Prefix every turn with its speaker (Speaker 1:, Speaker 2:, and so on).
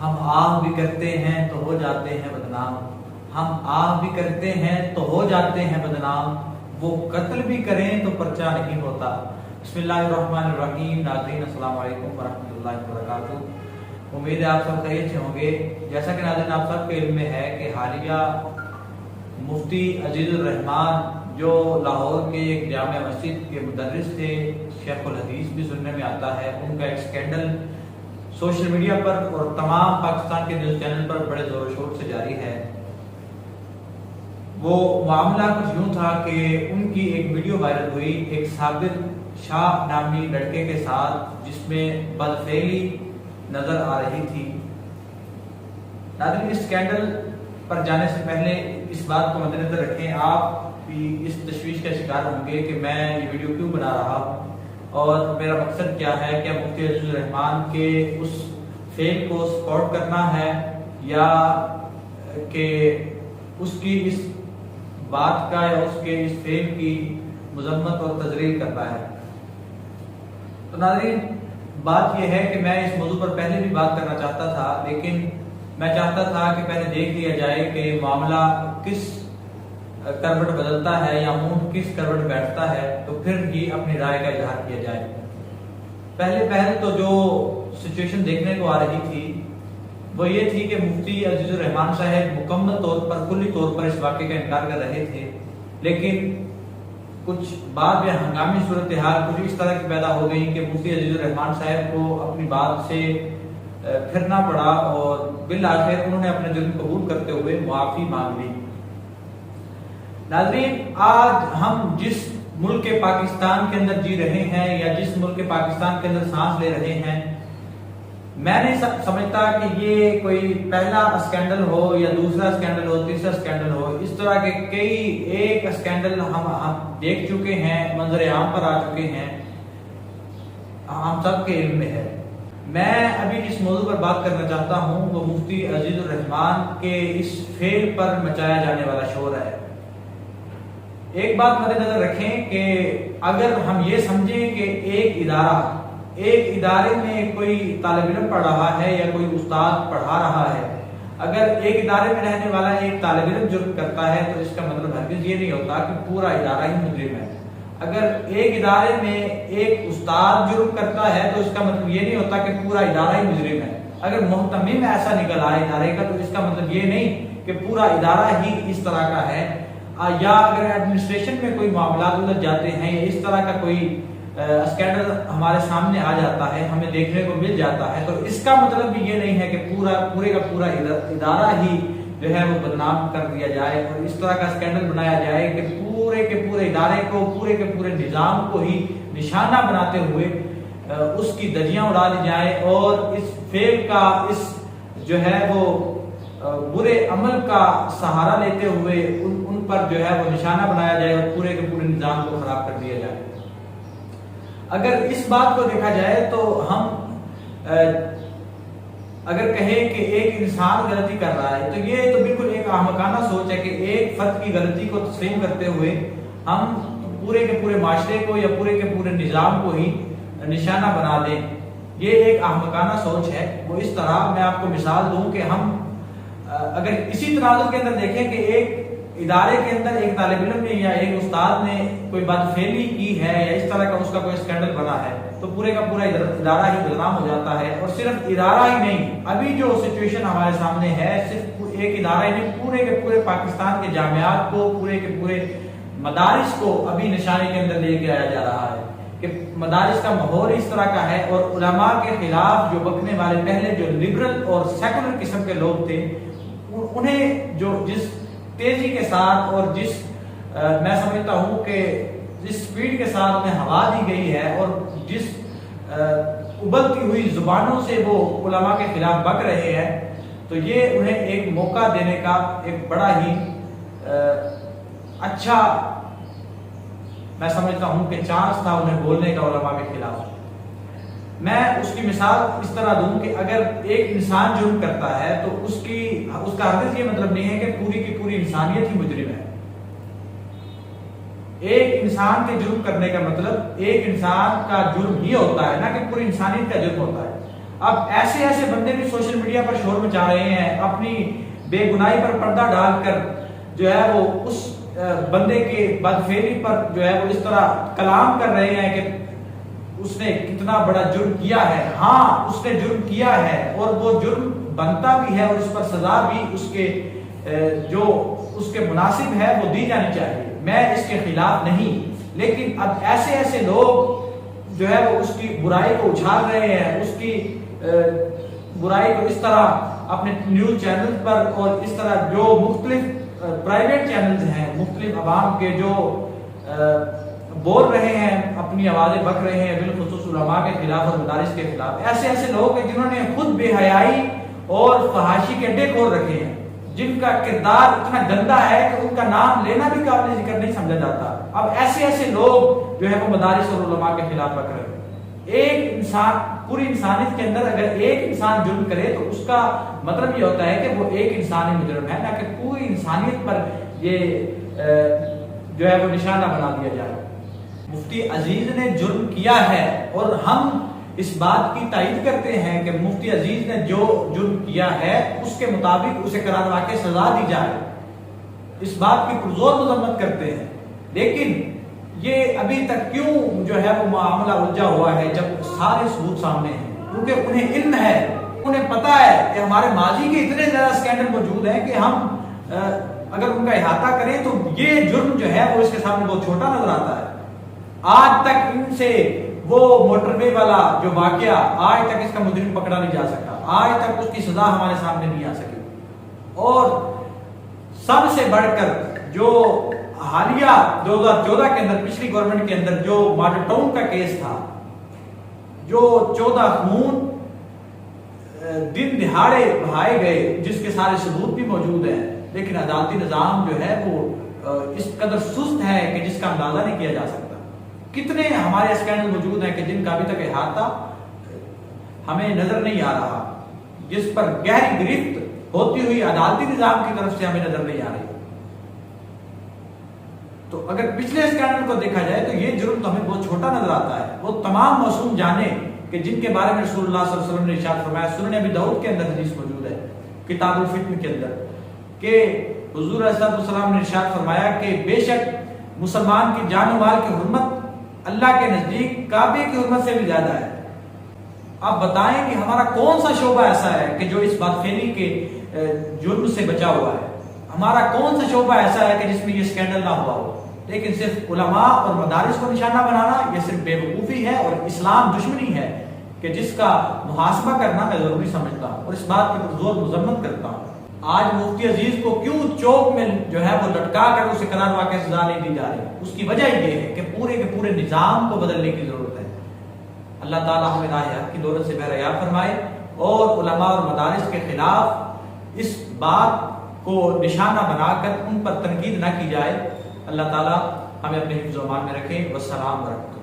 Speaker 1: ہم آہ بھی کرتے ہیں تو ہو جاتے ہیں بدنام، ہم آہ بھی کرتے ہیں تو ہو جاتے ہیں بدنام، وہ قتل بھی کریں تو پرچہ نہیں ہوتا۔ بسم اللہ الرحمن الرحیم۔ ناظرین السلام علیکم ورحمۃ اللہ وبرکاتہ۔ امید ہے آپ سب خیریت سے ہوں گے۔ جیسا کہ ناظرین آپ سب کے علم میں ہے کہ حالیہ مفتی عزیز الرحمان جو لاہور کے ایک جامع مسجد کے مدرس تھے، شیخ الحدیث بھی سننے میں آتا ہے، ان کا ایک سکینڈل سوشل میڈیا پر اور تمام پاکستان کے نیوز چینل پر بڑے زور و شور سے جاری ہے۔ وہ معاملہ کچھ یوں تھا کہ ان کی ایک ویڈیو وائرل ہوئی ایک صابر شاہ نامی لڑکے کے ساتھ، جس میں بدفعلی نظر آ رہی تھی۔ ناظرین، اس سکینڈل پر جانے سے پہلے اس بات کو مد نظر رکھیں، آپ بھی اس تشویش کا شکار ہوں گے کہ میں یہ ویڈیو کیوں بنا رہا ہوں اور میرا مقصد کیا ہے۔ کیا مفتی عزیز الرحمان کے اس فیل کو سپورٹ کرنا ہے یا کہ اس کی اس بات کا یا اس کے اس فیل کی مذمت اور تذلیل کرنا ہے۔ تو ناظرین، بات یہ ہے کہ میں اس موضوع پر پہلے بھی بات کرنا چاہتا تھا، لیکن میں چاہتا تھا کہ پہلے دیکھ لیا جائے کہ معاملہ کس کروٹ بدلتا ہے یا اونٹ کس کروٹ بیٹھتا ہے، تو پھر ہی اپنی رائے کا اظہار کیا جائے۔ پہلے تو جو سچویشن دیکھنے کو آ رہی تھی وہ یہ تھی کہ مفتی عزیز الرحمان صاحب مکمل طور پر کلی طور پر اس واقعے کا انکار کر رہے تھے، لیکن کچھ بات یا ہنگامی صورتحال کچھ اس طرح کی پیدا ہو گئی کہ مفتی عزیز الرحمان صاحب کو اپنی بات سے پھرنا پڑا اور بالآخر انہوں نے اپنے جرم قبول کرتے ہوئے معافی مانگ لی۔ ناظرین، آج ہم جس ملک پاکستان کے اندر جی رہے ہیں یا جس ملک پاکستان کے اندر سانس لے رہے ہیں، میں نہیں سمجھتا کہ یہ کوئی پہلا اسکینڈل ہو یا دوسرا اسکینڈل ہو، تیسرا اسکینڈل ہو۔ اس طرح کے کئی ایک اسکینڈل ہم دیکھ چکے ہیں، منظر عام پر آ چکے ہیں، ہم سب کے علم میں ہے۔ میں ابھی جس موضوع پر بات کرنا چاہتا ہوں وہ مفتی عزیز الرحمان کے اس فیل پر مچایا جانے والا شور ہے۔ ایک بات مد نظر رکھیں کہ اگر ہم یہ سمجھیں کہ ایک ادارے میں کوئی طالب علم پڑھ رہا ہے یا کوئی استاد پڑھا رہا ہے، اگر ایک ادارے میں رہنے والا ایک طالب علم جرم کرتا ہے تو اس کا مطلب ہرگز یہ نہیں ہوتا کہ پورا ادارہ ہی مجرم ہے۔ اگر ایک ادارے میں ایک استاد جرم کرتا ہے تو اس کا مطلب یہ نہیں ہوتا کہ پورا ادارہ ہی مجرم ہے۔ اگر محتمم ایسا نکل آئے ادارے کا تو اس کا مطلب یہ نہیں کہ پورا ادارہ ہی اس طرح کا ہے، یا اگر ایڈمنسٹریشن میں کوئی معاملات الجھ جاتے ہیں یا اس طرح کا کوئی اسکینڈل ہمارے سامنے آ جاتا ہے، ہمیں دیکھنے کو مل جاتا ہے، تو اس کا مطلب بھی یہ نہیں ہے کہ پورے کا پورا ادارہ ہی جو ہے وہ بدنام کر دیا جائے اور اس طرح کا اسکینڈل بنایا جائے کہ پورے کے پورے ادارے کو، پورے کے پورے نظام کو ہی نشانہ بناتے ہوئے اس کی دھجیاں اڑا دی جائیں اور اس فیل کا، اس جو ہے وہ برے عمل کا سہارا لیتے ہوئے ان پر جو ہے وہ نشانہ بنایا جائے اور پورے کے پورے نظام کو خراب کر دیا جائے۔ اگر اس بات کو دیکھا جائے تو ہم اگر کہیں کہ ایک انسان غلطی کر رہا ہے تو یہ تو بالکل ایک احمقانہ سوچ ہے کہ ایک فرد کی غلطی کو تسلیم کرتے ہوئے ہم پورے کے پورے معاشرے کو یا پورے کے پورے نظام کو ہی نشانہ بنا دیں۔ یہ ایک احمقانہ سوچ ہے۔ وہ اس طرح، میں آپ کو مثال دوں کہ ہم اگر اسی تناظر کے اندر دیکھیں کہ ایک ادارے کے اندر ایک طالب علم نے یا ایک استاد نے کوئی بدفعلی کی ہے یا اس طرح کا اس کا کوئی اسکینڈل بنا ہے تو پورے کا پورا ادارہ ہی بدنام ہو جاتا ہے۔ اور صرف ادارہ ہی نہیں، ابھی جو سچویشن ہمارے سامنے ہے، صرف ایک ادارہ ہی نہیں، پورے کے پورے پاکستان کے جامعات کو، پورے کے پورے مدارس کو ابھی نشانے کے اندر لے کے آیا جا رہا ہے کہ مدارس کا ماحول اس طرح کا ہے اور علماء کے خلاف جو بکنے والے پہلے جو لبرل اور سیکولر قسم کے لوگ تھے، انہیں جو جس تیزی کے ساتھ اور جس میں سمجھتا ہوں کہ جس سپیڈ کے ساتھ انہیں ہوا دی گئی ہے اور جس ابلتی ہوئی زبانوں سے وہ علماء کے خلاف بک رہے ہیں، تو یہ انہیں ایک موقع دینے کا ایک بڑا ہی اچھا میں سمجھتا ہوں کہ چانس تھا انہیں بولنے کا علماء کے خلاف۔ میں اس کی مثال اس طرح دوں کہ اگر ایک انسان جرم کرتا ہے تو اس کا ہرگز یہ مطلب نہیں ہے کہ پوری کی پوری انسانیت ہی مجرم ہے۔ ایک انسان کے جرم کرنے کا مطلب ایک انسان کا جرم ہی ہوتا ہے، نہ کہ پوری انسانیت کا جرم ہوتا ہے۔ اب ایسے ایسے بندے بھی سوشل میڈیا پر شور مچا رہے ہیں، اپنی بے گناہی پر پردہ ڈال کر جو ہے وہ اس بندے کے بدفعلی پر جو ہے وہ اس طرح کلام کر رہے ہیں کہ اس نے کتنا بڑا جرم کیا ہے۔ ہاں اس نے جرم کیا ہے اور وہ جرم بنتا بھی ہے اور اس پر سزا بھی اس کے جو اس کے مناسب ہے وہ دی جانی چاہیے، میں اس کے خلاف نہیں، لیکن اب ایسے ایسے لوگ جو ہے وہ اس کی برائی کو اچھال رہے ہیں، اس کی برائی کو اس طرح اپنے نیوز چینل پر اور اس طرح جو مختلف پرائیویٹ چینلز ہیں، مختلف عوام کے جو بول رہے ہیں، اپنی آوازیں بک رہے ہیں بالخصوص علماء کے خلاف اور مدارس کے خلاف۔ ایسے ایسے لوگ ہیں جنہوں نے خود بے حیائی اور فحاشی کے اڈے کھول رکھے ہیں، جن کا کردار اتنا گندا ہے کہ ان کا نام لینا بھی قابل ذکر نہیں سمجھا جاتا۔ اب ایسے ایسے لوگ جو ہے وہ مدارس اور علماء کے خلاف بک رہے ہیں۔ ایک انسان، پوری انسانیت کے اندر اگر ایک انسان جرم کرے تو اس کا مطلب یہ ہوتا ہے کہ وہ ایک انسانی مجرم ہے، نہ کہ پوری انسانیت پر یہ جو ہے وہ نشانہ بنا دیا جائے۔ مفتی عزیز نے جرم کیا ہے اور ہم اس بات کی تائید کرتے ہیں کہ مفتی عزیز نے جو جرم کیا ہے اس کے مطابق اسے قرار واقع سزا دی جائے، اس بات کی پرزور مذمت کرتے ہیں، لیکن یہ ابھی تک کیوں جو ہے وہ معاملہ الجھا ہوا ہے جب سارے ثبوت سامنے ہیں؟ کیونکہ انہیں علم ہے، انہیں پتا ہے کہ ہمارے ماضی کے اتنے زیادہ اسکینڈل موجود ہیں کہ ہم اگر ان کا احاطہ کریں تو یہ جرم جو ہے وہ اس کے سامنے بہت چھوٹا نظر آتا ہے۔ آج تک ان سے وہ موٹر وے والا جو واقعہ، آج تک اس کا مجرم پکڑا نہیں جا سکا، آج تک اس کی سزا ہمارے سامنے نہیں آ سکی، اور سب سے بڑھ کر جو حالیہ 2014 کے اندر پچھلی گورنمنٹ کے اندر جو ماڈل ٹاؤن کا کیس تھا، جو 14 خون دن دہاڑے بہائے گئے، جس کے سارے ثبوت بھی موجود ہیں، لیکن عدالتی نظام جو ہے وہ اس قدر سست ہے کہ جس کا اندازہ نہیں کیا جا سکتا۔ کتنے ہمارے اسکینڈل موجود ہیں کہ جن کا ابھی تک احاطہ ہمیں نظر نہیں آ رہا، جس پر گہری گرفت ہوتی ہوئی عدالتی نظام کی طرف سے ہمیں نظر نہیں آ رہی۔ تو اگر پچھلے اسکینڈل کو دیکھا جائے تو یہ جرم تو ہمیں بہت چھوٹا نظر آتا ہے۔ وہ تمام معصوم جانے کہ جن کے بارے میں رسول اللہ صلی اللہ علیہ وسلم نے ارشاد فرمایا، سنن ابی داؤد کے اندر حدیث موجود ہے کتاب الفتن کے اندر، کہ حضور علیہ السلام نے ارشاد فرمایا کہ بے شک مسلمان کی جان و مال کی حرمت اللہ کے نزدیک کعبے کی حرمت سے بھی زیادہ ہے۔ آپ بتائیں کہ ہمارا کون سا شعبہ ایسا ہے کہ جو اس بدفعلی کے جرم سے بچا ہوا ہے؟ ہمارا کون سا شعبہ ایسا ہے کہ جس میں یہ اسکینڈل نہ ہوا ہو؟ لیکن صرف علماء اور مدارس کو نشانہ بنانا یہ صرف بے وقوفی ہے اور اسلام دشمنی ہے کہ جس کا محاسبہ کرنا میں ضروری سمجھتا ہوں اور اس بات کی پرزور مذمت کرتا ہوں۔ آج مفتی عزیز کو کیوں چوک میں جو ہے وہ لٹکا کر اسے قرار واقع سزا نہیں دی جا رہی؟ اس کی وجہ یہ ہے کہ پورے کے پورے نظام کو بدلنے کی ضرورت ہے۔ اللہ تعالیٰ ہمیں راہ حق کی دولت سے بہرحال فرمائے اور علماء اور مدارس کے خلاف اس بات کو نشانہ بنا کر ان پر تنقید نہ کی جائے۔ اللہ تعالیٰ ہمیں اپنے حفظ و امان میں رکھے۔ والسلام ورحمۃ اللہ۔